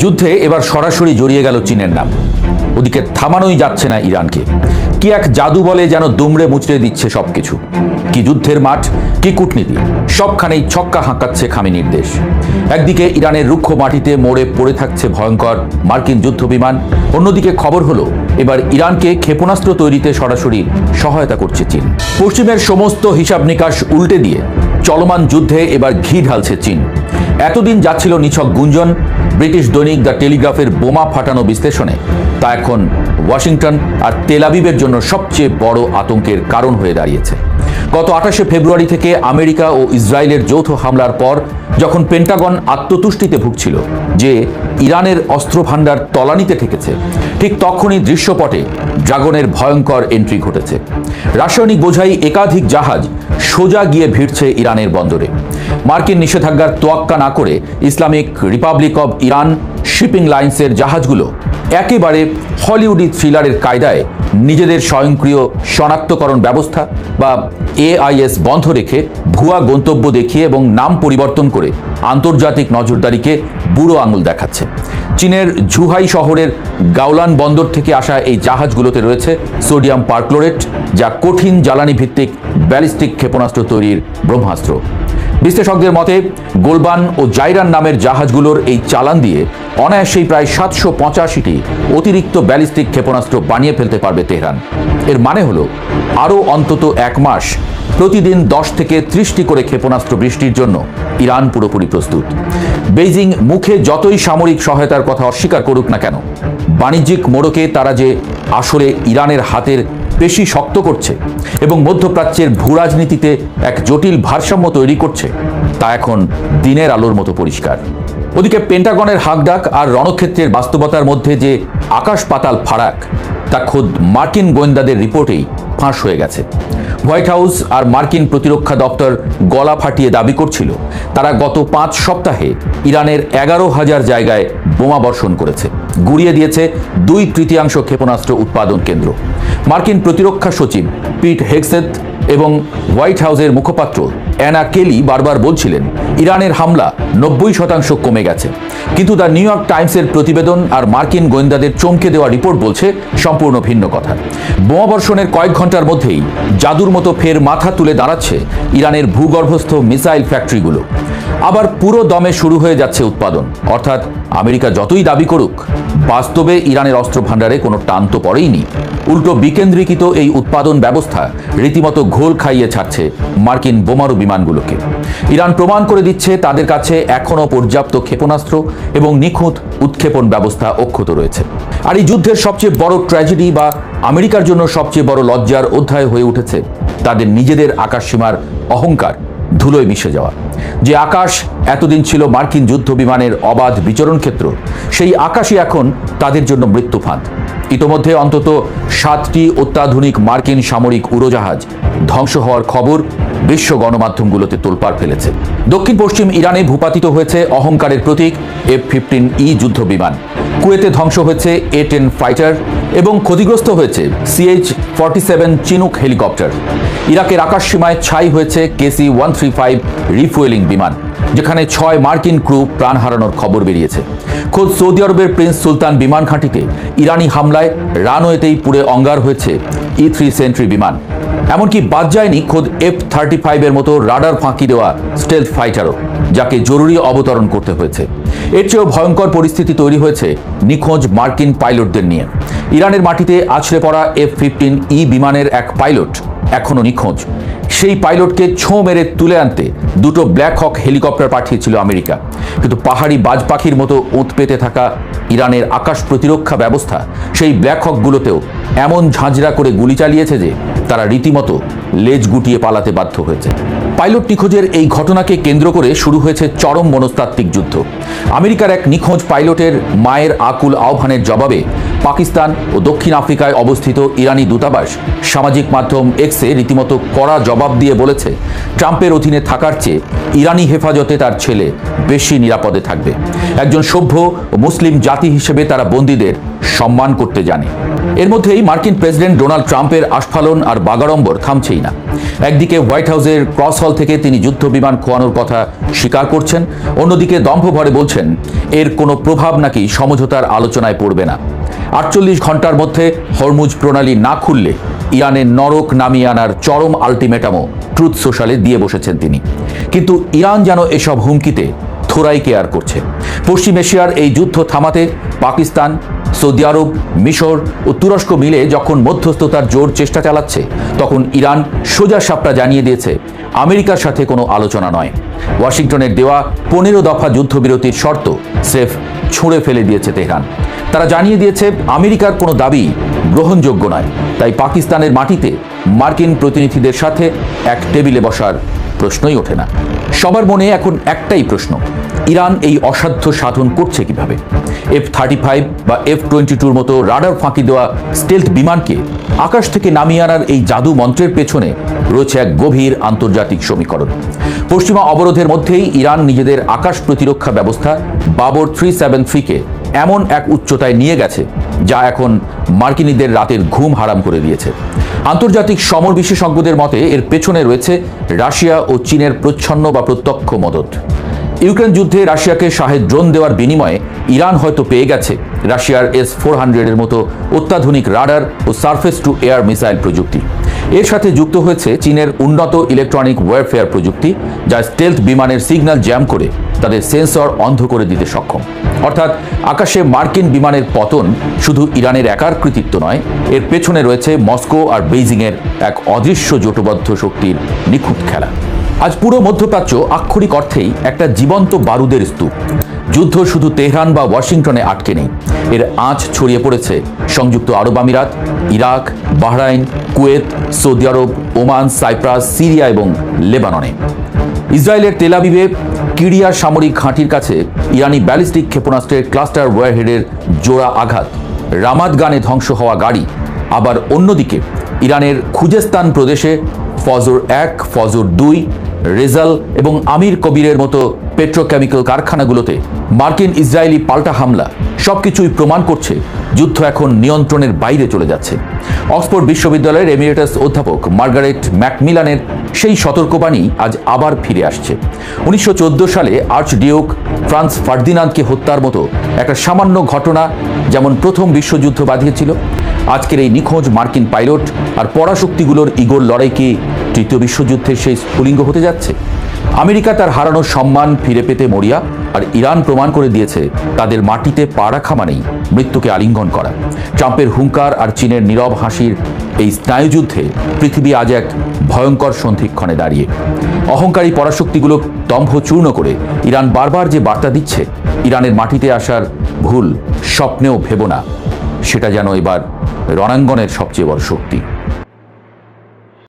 যুদ্ধে এবার সরাসরি জড়িয়ে গেল চীনের নাম। ওদিকে থামানোই যাচ্ছে না ইরানকে। কি এক জাদু বলে যেন দুমড়ে মুচড়ে দিচ্ছে সবকিছু। কি যুদ্ধের মাঠ, কি কূটনীতি, সবখানেই ছক্কা হাঁকাচ্ছে খামেনির দেশ। একদিকে ইরানের রুক্ষ মাটিতে মোড়ে পড়ে থাকছে ভয়ঙ্কর মার্কিন যুদ্ধ বিমান, অন্যদিকে খবর হলো এবার ইরানকে ক্ষেপণাস্ত্র তৈরিতে সরাসরি সহায়তা করছে চীন। পশ্চিমের সমস্ত হিসাব নিকাশ উল্টে দিয়ে চলমান যুদ্ধে এবার ঘি ঢালছে চীন। এতদিন যাচ্ছিল নিছক গুঞ্জন, ব্রিটিশ দৈনিক দ্য টেলিগ্রাফের বোমা ফাটানো বিশ্লেষণে তা এখন ওয়াশিংটন আর তেল আবিবের জন্য সবচেয়ে বড় আতঙ্কের কারণ হয়ে দাঁড়িয়েছে। গত 28শে ফেব্রুয়ারি থেকে আমেরিকা ও ইসরায়েলের যৌথ হামলার পর যখন পেন্টাগন আত্মতুষ্টিতে ভুগছিল যে ইরানের অস্ত্র ভাণ্ডার তলানিতে ঠেকেছে, ঠিক তখনই দৃশ্যপটে ড্রাগনের ভয়ঙ্কর এন্ট্রি ঘটেছে। রাসায়নিক বোঝাই একাধিক জাহাজ সোজা গিয়ে ভিড়ছে ইরানের বন্দরে। মার্কিন নিষেধাজ্ঞার তোয়াক্কা না করে Islamic republic of Iran shipping লাইন্সের জাহাজগুলো একেবারে হলিউডি থ্রিলারের কায়দায় নিজেদের স্বয়ংক্রিয় শনাক্তকরণ ব্যবস্থা বা AIS বন্ধ রেখে ভুয়া গন্তব্য দেখিয়ে এবং নাম পরিবর্তন করে আন্তর্জাতিক নজরদারিকে বুড়ো আঙুল দেখাচ্ছে। চীনের ঝুহাই শহরের গাওলান বন্দর থেকে আসা এই জাহাজগুলোতে রয়েছে সোডিয়াম পারক্লোরেট, যা কঠিন জ্বালানি ভিত্তিক ব্যালিস্টিক ক্ষেপণাস্ত্র তৈরির ব্রহ্মাস্ত্র। বিশ্লেষকদের মতে গোলবান ও জাইরান নামের জাহাজগুলোর এই চালান দিয়ে অনায়াসেই প্রায় 785টি অতিরিক্ত ব্যালিস্টিক ক্ষেপণাস্ত্র বানিয়ে ফেলতে পারবে তেহরান। এর মানে হলো আরও অন্তত 1 মাস প্রতিদিন 10 থেকে 30টি করে ক্ষেপণাস্ত্র বৃষ্টির জন্য ইরান পুরোপুরি প্রস্তুত। বেইজিং মুখে যতই সামরিক সহায়তার কথা অস্বীকার করুক না কেন, বাণিজ্যিক মোড়কে তারা যে আসলে ইরানের হাতের পেশি শক্ত করছে এবং মধ্যপ্রাচ্যের ভূরাজনীতিতে এক জটিল ভারসাম্য তৈরি করছে তা এখন দিনের আলোর মতো পরিষ্কার। ওদিকে পেন্টাগনের হাকডাক আর রণক্ষেত্রের বাস্তবতার মধ্যে যে আকাশ পাতাল ফারাক তা খোদ মার্কিন গোয়েন্দাদের রিপোর্টেই ফাঁস হয়ে গেছে। হোয়াইট হাউস আর মার্কিন প্রতিরক্ষা দপ্তর গলা ফাটিয়ে দাবি করছিল তারা গত 5 সপ্তাহে ইরানের 11,000 জায়গায় বোমা বর্ষণ করেছে, গুড়িয়ে দিয়েছে 2/3 ক্ষেপণাস্ত্র উৎপাদন কেন্দ্র। মার্কিন প্রতিরক্ষা সচিব পিট হেগসেথ এবং হোয়াইট হাউসের মুখপাত্র অ্যানা কেলি বারবার বলছিলেন ইরানের হামলা 90% কমে গেছে, কিন্তু দ্য নিউ ইয়র্ক টাইমসের প্রতিবেদন আর মার্কিন গোয়েন্দাদের চমকে দেওয়া রিপোর্ট বলছে সম্পূর্ণ ভিন্ন কথা। বোমা বর্ষণের কয়েক ঘন্টার মধ্যেই জাদুর মতো ফের মাথা তুলে দাঁড়াচ্ছে ইরানের ভূগর্ভস্থ মিসাইল ফ্যাক্টরিগুলো। আবার পুরো দমে শুরু হয়ে যাচ্ছে উৎপাদন। অর্থাৎ আমেরিকা যতই দাবি করুক, বাস্তবে ইরানের অস্ত্র ভাণ্ডারে কোনো টান তো পড়েইনি। উল্টো বিকেন্দ্রীকৃত এই উৎপাদন ব্যবস্থা রীতিমতো ঘোল খাইয়ে ছাড়ছে মার্কিন বোমারু বিমানগুলোকে। ইরান প্রমাণ করে দিচ্ছে তাদের কাছে এখনও পর্যাপ্ত ক্ষেপণাস্ত্র এবং নিখুঁত উৎক্ষেপণ ব্যবস্থা অক্ষত রয়েছে। আর এই যুদ্ধের সবচেয়ে বড় ট্র্যাজেডি বা আমেরিকার জন্য সবচেয়ে বড় লজ্জার অধ্যায় হয়ে উঠেছে তাদের নিজেদের আকাশসীমার অহংকার ধুলোয় মিশে যাওয়া। যে আকাশ এতদিন ছিল মার্কিন যুদ্ধ বিমানের অবাধ বিচরণ ক্ষেত্র, সেই আকাশই এখন তাদের জন্য মৃত্যুফাঁদ। ইতোমধ্যে অন্তত 7টি অত্যাধুনিক মার্কিন সামরিক উড়োজাহাজ ধ্বংস হওয়ার খবর বিশ্ব গণমাধ্যমগুলোতে তোলপাড় ফেলেছে। দক্ষিণ পশ্চিম ইরানে ভূপাতিত হয়েছে অহংকারের প্রতীক F-15E যুদ্ধ বিমান। কুয়েতে ধ্বংস হয়েছে A-10 ফাইটার এবং ক্ষতিগ্রস্ত হয়েছে CH-47 চিনুক হেলিকপ্টার। ইরাকের আকাশসীমায় ছাই হয়েছে KC-135 রিফুয়েলিং বিমান, যেখানে 6 মার্কিন ক্রু প্রাণ হারানোর খবর বেরিয়েছে। খোদ সৌদি আরবের প্রিন্স সুলতান বিমান ঘাঁটিতে ইরানি হামলায় রানওয়েতেই পুড়ে অঙ্গার হয়েছে E-3 সেন্ট্রি বিমান। এমনকি বাদ যায়নি খোদ F-35 এর মতো রাডার ফাঁকি দেওয়া স্টেলথ ফাইটারও, যাকে জরুরি অবতরণ করতে হয়েছে। এর চেয়েও ভয়ঙ্কর পরিস্থিতি তৈরি হয়েছে নিখোঁজ মার্কিন পাইলটদের নিয়ে। ইরানের মাটিতে আছড়ে পড়া F-15E বিমানের এক পাইলট এখনও নিখোঁজ। সেই পাইলটকে ছোঁ মেরে তুলে আনতে 2টো ব্ল্যাক হক হেলিকপ্টার পাঠিয়েছিল আমেরিকা, কিন্তু পাহাড়ি বাজ পাখির মতো উঁত পেতে থাকা ইরানের আকাশ প্রতিরক্ষা ব্যবস্থা সেই ব্ল্যাক হকগুলোতেও এমন ঝাঁঝরা করে গুলি চালিয়েছে যে তারা রীতিমতো লেজ গুটিয়ে পালাতে বাধ্য হয়েছে। পাইলট নিখোঁজের এই ঘটনাকে কেন্দ্র করে শুরু হয়েছে চরম মনস্তাত্ত্বিক যুদ্ধ। আমেরিকার এক নিখোঁজ পাইলটের মায়ের আকুল আহ্বানের জবাবে পাকিস্তান ও দক্ষিণ আফ্রিকায় অবস্থিত ইরানি দূতাবাস সামাজিক মাধ্যম এক্সে রীতিমতো কড়া জবাব দিয়ে বলেছে ট্রাম্পের অধীনে থাকার চেয়ে ইরানি হেফাজতে তার ছেলে বেশি নিরাপদে থাকবে। একজন সভ্য ও মুসলিম জাতি হিসেবে তারা বন্দীদের সম্মান করতে জানে। এর মধ্যেই মার্কিন প্রেসিডেন্ট ডোনাল্ড ট্রাম্পের আস্ফালন আর বাগাড়ম্বর থামছেই না। একদিকে হোয়াইট হাউসের ক্রস হল থেকে তিনি যুদ্ধ বিমান খোয়ানোর কথা স্বীকার করছেন, অন্যদিকে দম্ভ ভরে বলছেন এর কোনো প্রভাব নাকি সমঝোতার আলোচনায় পড়বে না। 48 ঘন্টার মধ্যে হরমুজ প্রণালী না খুললে ইরানের নরক নামিয়ে আনার চরম আলটিমেটামও ট্রুথ সোশ্যালে দিয়ে বসেছেন তিনি। কিন্তু ইরান যেন এসব হুমকিতে থোড়াই কেয়ার করছে। পশ্চিম এশিয়ার এই যুদ্ধ থামাতে পাকিস্তান, সৌদি আরব, মিশর ও তুরস্ক মিলে যখন মধ্যস্থতার জোর চেষ্টা চালাচ্ছে, তখন ইরান সোজা সাপটা জানিয়ে দিয়েছে আমেরিকার সাথে কোনো আলোচনা নয়। ওয়াশিংটনের দেওয়া 15 দফা যুদ্ধবিরতির শর্ত সেফ ছুঁড়ে ফেলে দিয়েছে তেহরান। তারা জানিয়ে দিয়েছে আমেরিকার কোনো দাবি গ্রহণযোগ্য নয়, তাই পাকিস্তানের মাটিতে মার্কিন প্রতিনিধিদের সাথে এক টেবিলে বসার প্রশ্নই ওঠে না। সবার মনে এখন একটাই প্রশ্ন, ইরান এই অসাধ্য সাধন করছে কিভাবে? F-35 বা F-22 মতো রাডার ফাঁকি দেওয়া স্টেলথ বিমানকে আকাশ থেকে নামিয়ে আনার এই জাদু মন্ত্রের পেছনে রয়েছে এক গভীর আন্তর্জাতিক সমীকরণ। পশ্চিমা অবরোধের মধ্যেই ইরান নিজেদের আকাশ প্রতিরক্ষা ব্যবস্থা বাবর 373-কে এমন এক উচ্চতায় নিয়ে গেছে যা এখন মার্কিনীদের রাতের ঘুম হারাম করে দিয়েছে। আন্তর্জাতিক সমর বিশেষজ্ঞদের মতে এর পেছনে রয়েছে রাশিয়া ও চীনের প্রচ্ছন্ন বা প্রত্যক্ষ মদত। ইউক্রেন যুদ্ধে রাশিয়াকে শাহেদ ড্রোন দেওয়ার বিনিময়ে ইরান হয়তো পেয়ে গেছে রাশিয়ার S-400 এর মতো অত্যাধুনিক রাডার ও সারফেস টু এয়ার মিসাইল প্রযুক্তি। এর সাথে যুক্ত হয়েছে চীনের উন্নত ইলেকট্রনিক ওয়ারফেয়ার প্রযুক্তি, যা স্টেলথ বিমানের সিগন্যাল জ্যাম করে তাদের সেন্সর অন্ধ করে দিতে সক্ষম। অর্থাৎ আকাশে মার্কিন বিমানের পতন শুধু ইরানের একার কৃতিত্ব নয়, এর পেছনে রয়েছে মস্কো আর বেইজিংয়ের এক অদৃশ্য জোটবদ্ধ শক্তির নিখুঁত খেলা। আজ পুরো মধ্যপ্রাচ্য আক্ষরিক অর্থেই একটা জীবন্ত বারুদের স্তূপ। যুদ্ধ শুধু তেহরান বা ওয়াশিংটনে আটকে নেই, এর আঁচ ছড়িয়ে পড়েছে সংযুক্ত আরব আমিরাত, ইরাক, বাহরাইন, কুয়েত, সৌদি আরব, ওমান, সাইপ্রাস, সিরিয়া এবং লেবাননে। ইসরায়েলের তেল আবিবে কিরিয়া সামরিক ঘাঁটির কাছে ইরানি ব্যালিস্টিক ক্ষেপণাস্ত্রের ক্লাস্টার ওয়ারহেডের জোড়া আঘাত, রামাদ গানে ধ্বংস হওয়া গাড়ি। আবার অন্যদিকে ইরানের খুজেস্তান প্রদেশে ফজর 1, ফজর 2, রেজাল এবং আমির কবিরের মতো পেট্রোকেমিক্যাল কারখানাগুলোতে মার্কিন ইসরায়েলি পাল্টা হামলা সবকিছুই প্রমাণ করছে যুদ্ধ এখন নিয়ন্ত্রণের বাইরে চলে যাচ্ছে। অক্সফোর্ড বিশ্ববিদ্যালয়ের এমিরেটাস অধ্যাপক মার্গারেট ম্যাকমিলানের সেই সতর্কবাণী আজ আবার ফিরে আসছে। 1914 সালে আর্চডিউক ফ্রান্স ফার্দিনান্দকে হত্যার মতো একটা সামান্য ঘটনা যেমন প্রথম বিশ্বযুদ্ধ বাঁধিয়েছিল, আজকের এই নিখোঁজ মার্কিন পাইলট আর পরাশক্তিগুলোর ইগোর লড়াই কি তৃতীয় বিশ্বযুদ্ধের সেই স্ফুলিঙ্গ হতে যাচ্ছে? আমেরিকা তার হারানো সম্মান ফিরে পেতে মরিয়া, আর ইরান প্রমাণ করে দিয়েছে তাদের মাটিতে পা রাখা মানেই মৃত্যুকে আলিঙ্গন করা। ট্রাম্পের হুঙ্কার আর চীনের নীরব হাসির এই স্নায়ুযুদ্ধে পৃথিবী আজ এক ভয়ঙ্কর সন্ধিক্ষণে দাঁড়িয়ে। অহংকারী পরাশক্তিগুলো দম্ভ চূর্ণ করে ইরান বারবার যে বার্তা দিচ্ছে ইরানের মাটিতে আসার ভুল স্বপ্নেও ভেবো না, সেটা যেন এবার রণাঙ্গনের সবচেয়ে বড় শক্তি।